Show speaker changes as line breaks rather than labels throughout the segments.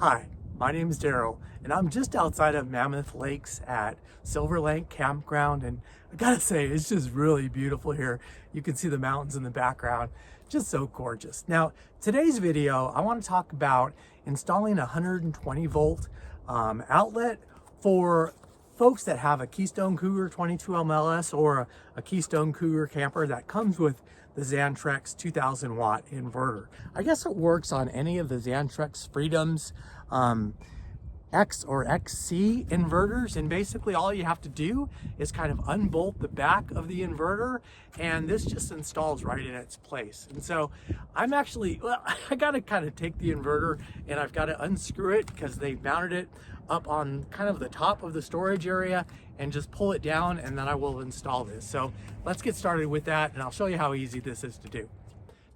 Hi, my name is Daryl, and I'm just outside of Mammoth Lakes at Silver Lake Campground, and I gotta say, it's just really beautiful here. You can see the mountains in the background, just so gorgeous. Now, today's video, I want to talk about installing a 120 volt outlet for folks that have a Keystone Cougar 22 MLS or a Keystone Cougar camper that comes with the Xantrex 2000 watt inverter. I guess it works on any of the Xantrex Freedoms X or XC inverters, and basically all you have to do is kind of unbolt the back of the inverter and this just installs right in its place. And so I'm actually, well, I gotta kind of take the inverter and I've got to unscrew it because they mounted it up on kind of the top of the storage area, and just pull it down, and then I will install this. So let's get started with that, and I'll show you how easy this is to do.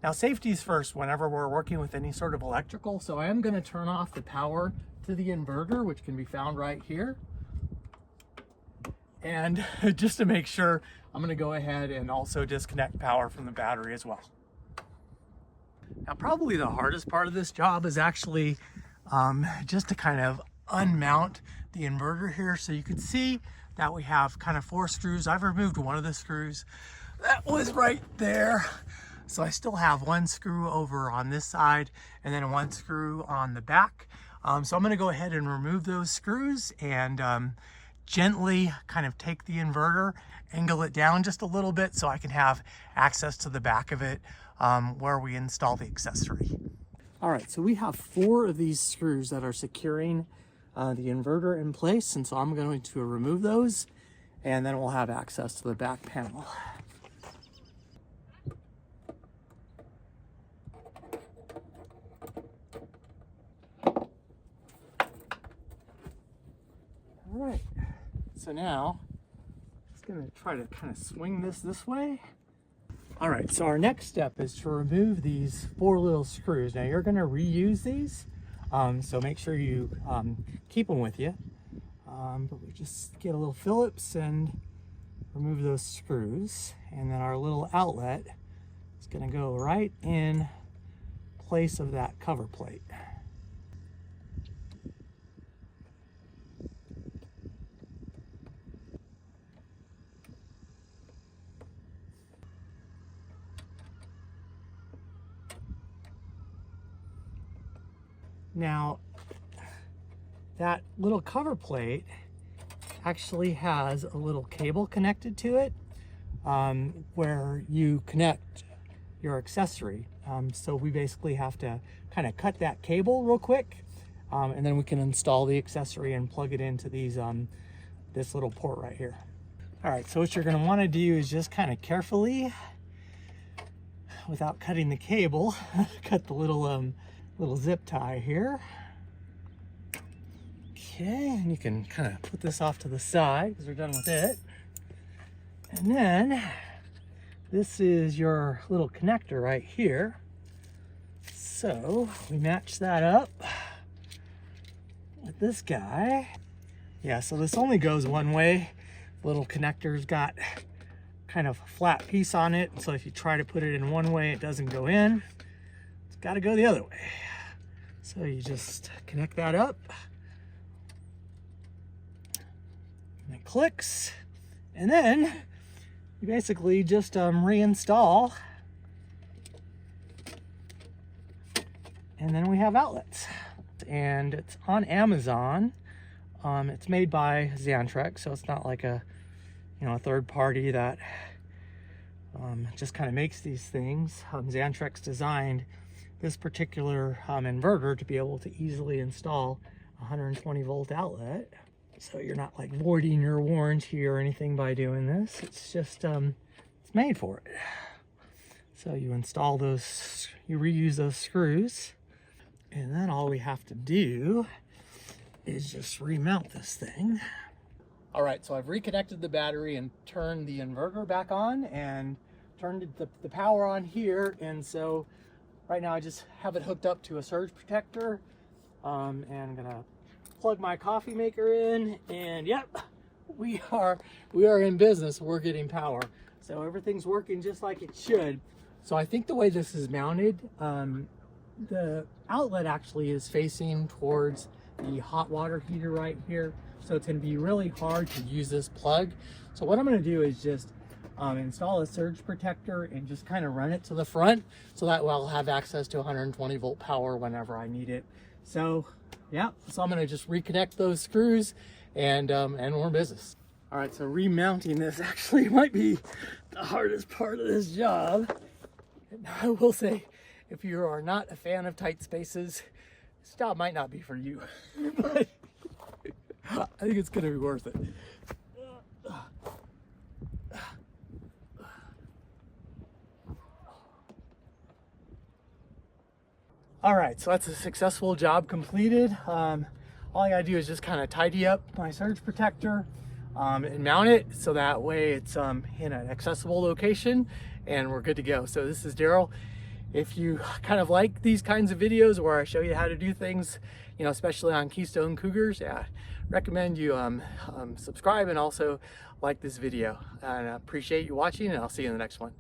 Now, safety's first whenever we're working with any sort of electrical. So I am going to turn off the power to the inverter, which can be found right here. And just to make sure, I'm going to go ahead and also disconnect power from the battery as well. Now, probably the hardest part of this job is actually just to kind of unmount the inverter here. So you can see that we have kind of 4 screws. I've removed one of the screws that was right there. So I still have 1 screw over on this side and then 1 screw on the back. So I'm going to go ahead and remove those screws and gently kind of take the inverter, angle it down just a little bit so I can have access to the back of it where we install the accessory. All right, so we have 4 of these screws that are securing the inverter in place, and so I'm going to remove those, and then we'll have access to the back panel. All right, so now I'm just going to try to kind of swing this way. All right, so our next step is to remove these 4 little screws. Now you're going to reuse these, so make sure you keep them with you. But we just get a little Phillips and remove those screws, and then our little outlet is going to go right in place of that cover plate. Now, that little cover plate actually has a little cable connected to it where you connect your accessory. So we basically have to kind of cut that cable real quick, and then we can install the accessory and plug it into these this little port right here. All right, so what you're going to want to do is just kind of carefully, without cutting the cable, cut the little zip tie here. Okay, and you can kind of put this off to the side because we're done with it. And then this is your little connector right here. So we match that up with this guy. Yeah, so this only goes one way. The little connector's got kind of a flat piece on it. So if you try to put it in one way, it doesn't go in. It's got to go the other way. So you just connect that up. And it clicks, and then you basically just reinstall, and then we have outlets. And it's on Amazon. It's made by Xantrex, so it's not like a third party that just kind of makes these things. Xantrex designed this particular inverter to be able to easily install a 120 volt outlet. So you're not like voiding your warranty or anything by doing this. It's just, it's made for it. So you install those, you reuse those screws, and then all we have to do is just remount this thing. All right, so I've reconnected the battery and turned the inverter back on and turned the power on here. And so right now I just have it hooked up to a surge protector, and I'm gonna plug my coffee maker in, and yep, we are in business. We're getting power, so everything's working just like it should. So I think the way this is mounted, the outlet actually is facing towards the hot water heater right here. So it's going to be really hard to use this plug. So what I'm going to do is just install a surge protector and just kind of run it to the front, so that way I'll have access to 120 volt power whenever I need it. So yeah, so I'm going to just reconnect those screws and we're in business. All right, so remounting this actually might be the hardest part of this job. And I will say, if you are not a fan of tight spaces, this job might not be for you. But I think it's going to be worth it. All right, so that's a successful job completed. All I gotta do is just kind of tidy up my surge protector and mount it, so that way it's in an accessible location and we're good to go. So this is Daryl. If you kind of like these kinds of videos where I show you how to do things, you know, especially on Keystone Cougars, yeah, recommend you subscribe and also like this video. And I appreciate you watching, and I'll see you in the next one.